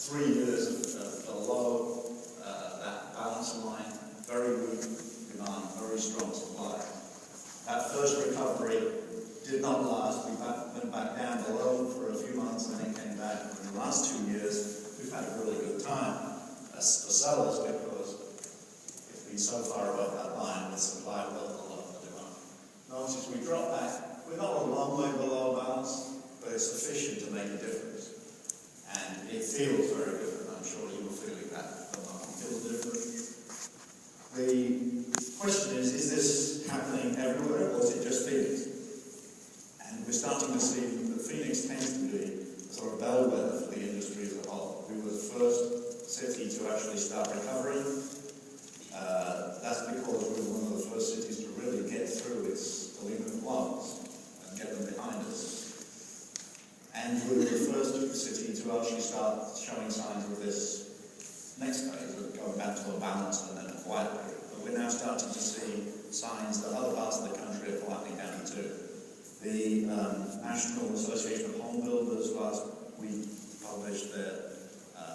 3 years of below that balance line, very weak demand, very strong supply. That first recovery did not last. We went back down below for a few months and then came back. In the last 2 years, we've had a really good time as the sellers, because it's been so far above that line with supply well below the demand. Notice we dropped back. We're not a long way below balance, but it's sufficient to make a difference. And it feels very good, and I'm sure you will feel that the market feels different. The question is this happening everywhere, or is it just Phoenix? And we're starting to see that Phoenix tends to be a sort of bellwether for the industry as a whole. We were the first city to actually start recovering. That's because we were one of the first cities to really get through its delinquent loans and get them behind us. And we were the first city to actually start showing signs of this next phase of going back to a balanced and then a quiet period. But we're now starting to see signs that other parts of the country are quieting down too. The National Association of Home Builders last week published their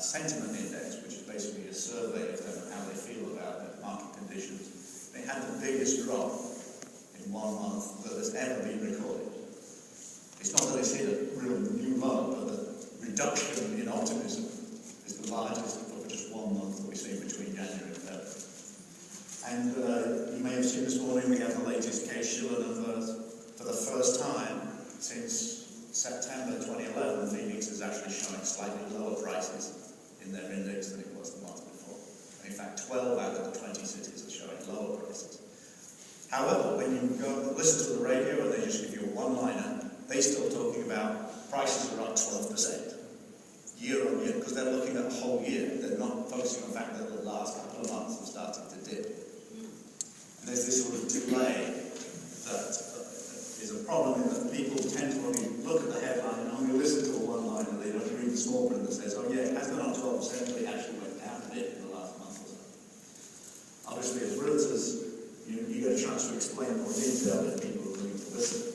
sentiment index, which is basically a survey of them and how they feel about the market conditions. They had the biggest drop in 1 month that has ever been recorded. It's not that it's hit a real new low, but the reduction in optimism is the largest for just 1 month that we've seen between January and February. And you may have seen this morning we have the latest case-shiller numbers. For the first time since September 2011, Phoenix is actually showing slightly lower prices in their index than it was the month before. And in fact, 12 out of the 20 cities are showing lower prices. However, when you go listen to the radio and they just give you a one-liner, they're still talking about prices are up 12% year on year, because they're looking at the whole year. They're not focusing on the fact that the last couple of months have started to dip. And there's this sort of delay that is a problem in that people tend to only look at the headline and only listen to a one-liner. They don't read the small print that says, oh yeah, it has gone up 12%, but it actually went down a bit in the last month or so. Obviously, as realtors, you get a chance to explain more detail if people are willing to listen.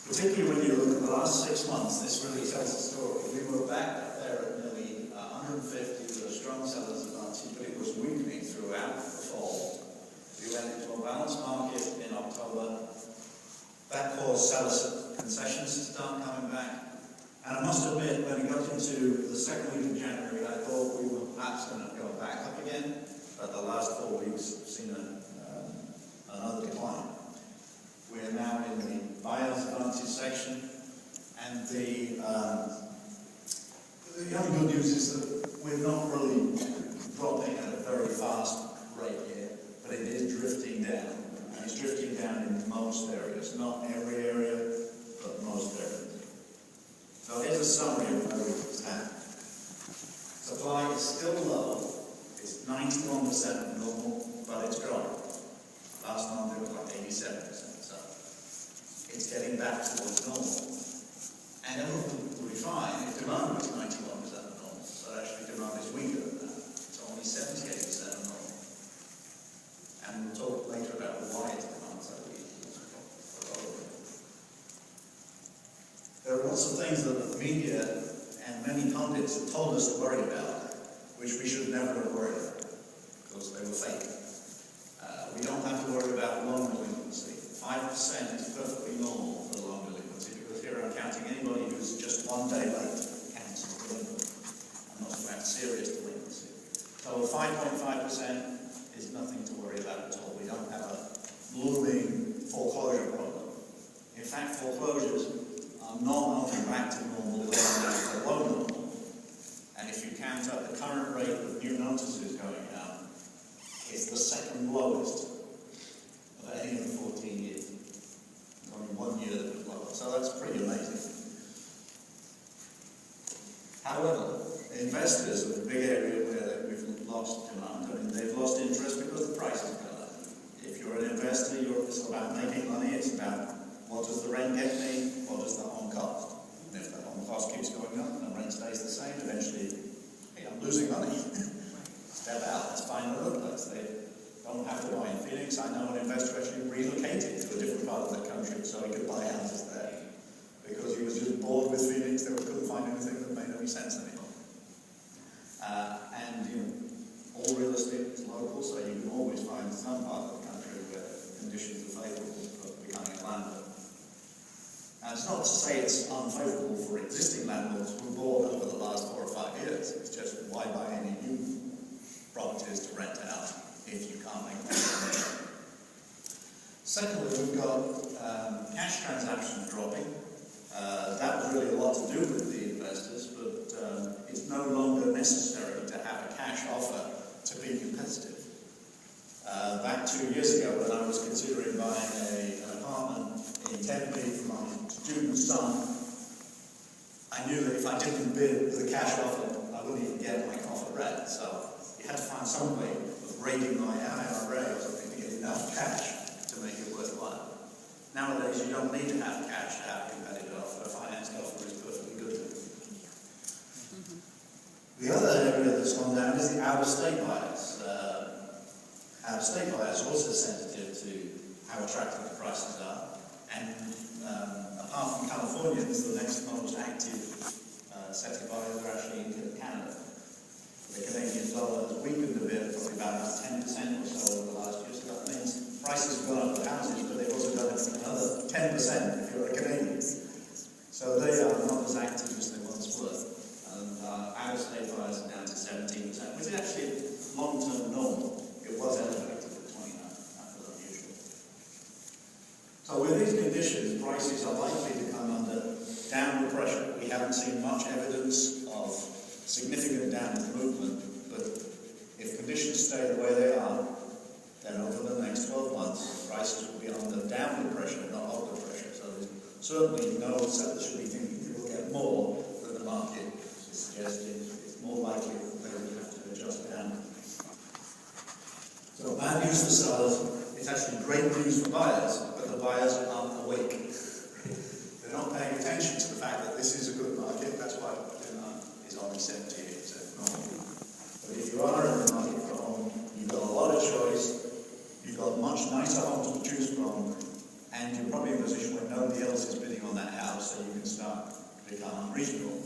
Particularly when you look at the last 6 months, this really tells the story. We were back up there at nearly 150 with a strong seller's advantage, but it was weakening throughout the fall. We went into a balanced market in October. That caused sellers' concessions to start coming back. And I must admit, when we got into the second week of January, I thought we were perhaps going to go back up again. But the last 4 weeks have seen another decline. We're now in the buyer's advantage section, and the only good news is that we're not really dropping at a very fast rate here, but it is drifting down. And it's drifting down in most areas, not every area, but most areas. So here's a summary of where we stand. Supply is still low. It's 91% of normal, but it's growing. Last month it was like 87%. It's getting back towards normal. And everything will be fine if demand was 91% of normal, but actually demand is weaker than that. It's only 78% of normal. And we'll talk later about why it's demand so weak. There are lots of things that the media and many pundits have told us to worry about, which we should never have worried about, because they were fake. We don't have to worry about loan delinquency. 5% is perfectly normal for loan delinquency, because here I'm counting anybody who's just 1 day late counts as delinquent. I'm not talking about serious delinquency. So 5.5% is nothing to worry about at all. We don't have a looming foreclosure problem. In fact, foreclosures are not only back to normal, they are now below normal. And if you count up the current rate of new notices going out, it's the second lowest of any of the 14 years. There's only 1 year that was lower, so that's pretty amazing. However, investors are the big area where we've lost demand. I mean, they've lost interest because the price has gone up. If you're an investor, it's about making money. It's about what does the rent get me, what does the home cost. And if the home cost keeps going up and the rent stays the same, eventually, hey, I'm losing money. Step out, let's find another place. They don't have to buy in Phoenix. I know an investor actually relocated to a different part of the country so he could buy houses there, because he was just bored with Phoenix. They couldn't find anything that made any sense anymore. And all real estate is local, so you can always find some part of the country where conditions are favourable for becoming a landlord. And it's not to say it's unfavourable for existing landlords who bought over the last 4 or 5 years. It's just why buy any new properties to rent out if you can't make money? Secondly, we've got cash transactions dropping. That was really a lot to do with the investors, but it's no longer necessary to have a cash offer to be competitive. Back 2 years ago, when I was considering buying an apartment in Tempe for my student son, I knew that if I didn't bid with a cash offer, I wouldn't even get my offer rent. So you had to find some way of raiding my IRA or something to get enough cash to make it worthwhile. Nowadays, you don't need to have cash to have a competitive offer. A financed offer is perfectly good. The other area that's gone down is the out-of-state buyers. Out-of-state buyers are also sensitive to how attractive the prices are. And apart from Californians, the next most active set of buyers are actually in Canada. The Canadian dollar has weakened a bit, probably about 10% or so over the last year. So that means prices have gone up for houses, but they've also gone up another 10% if you're a Canadian. So they are not as active as they once were. And out-of-state buyers are down to 17%, which is actually a long-term norm. It was elevated at 29%. That was unusual. So with these conditions, prices are likely to come under downward pressure. We haven't seen much evidence of significant downward movement, but if conditions stay the way they are, then over the next 12 months, prices will be under downward pressure, not upward pressure. So there's certainly no set that should be thinking it will get more than the market is suggesting. It's more likely that they will have to adjust down. So bad news for sellers, it's actually great news for buyers, but the buyers aren't awake. They're not paying attention to the fact that this is a good market. That's why demand is only 78% normal. But if you are in the market for a home, you've got a lot of choice, you've got much nicer homes to choose from, and you're probably in a position where nobody else is bidding on that house, so you can start to become unreasonable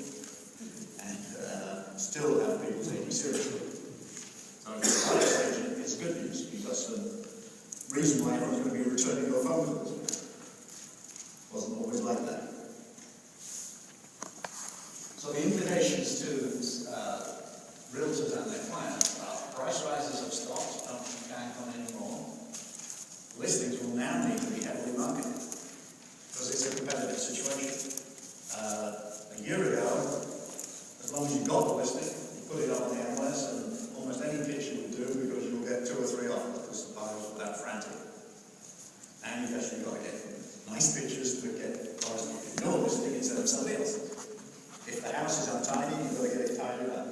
and still have people take you seriously. So if you're a buyer's agent, it's good news. You've got some reason why everyone's going to be returning your phone calls. Wasn't always like that. So the implications to realtors and their clients are price rises of stocks can't come anymore. Listings will now need to be heavily marketed because it's a competitive situation. A year ago, as long as you got the listing, you put it on the MLS and almost any pitch you would do because you'll get 2 or 3 offers because the buyers were that frantic. And you've actually got to get nice pictures to get buyers to look at your listing instead of somebody else's. If the house is untidy, you've got to get it tidied up.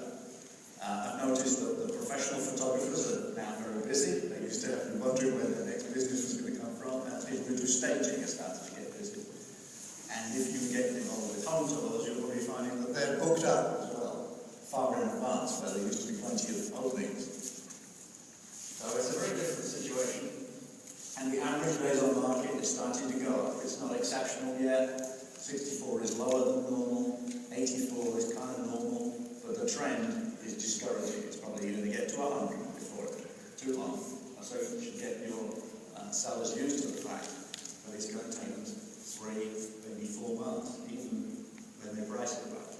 I've noticed that the professional photographers are now very busy. They used to have been wondering where their next business was going to come from. Now people who do staging are starting to get busy. And if you get involved with home tours, you'll be finding that they're booked up as well, far in advance, where there used to be plenty of openings. So it's a very different situation. And the average days on market is starting to go up. It's not exceptional yet. 64 is lower than normal. 84 is kind of normal. But the trend is discouraging. It's probably going to get to 100 before too long. So you should get your sellers used to the fact that it's going to take them 3, maybe 4 months, even when they price it right.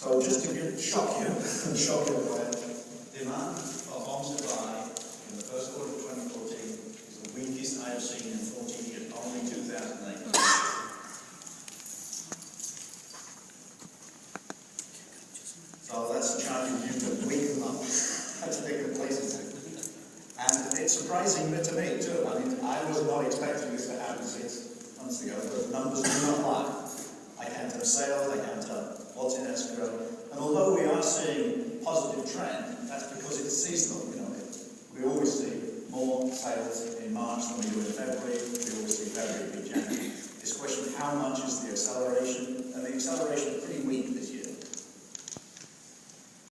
So just to shock you by demand for homes to buy in the first quarter of 2014 is the weakest I have seen in 14 years, only 2008. So that's a challenge you can weaken up. That's a big complacency. And it's surprising to me too. I mean, I was not expecting this to happen 6 months ago, but the numbers do not lie. I can't have sales, I can't have what's in escrow. And although we are seeing positive trend, that's because it's seasonal. We always see more sales in March than we do in February. We always see February in January. It's a question of how much is the acceleration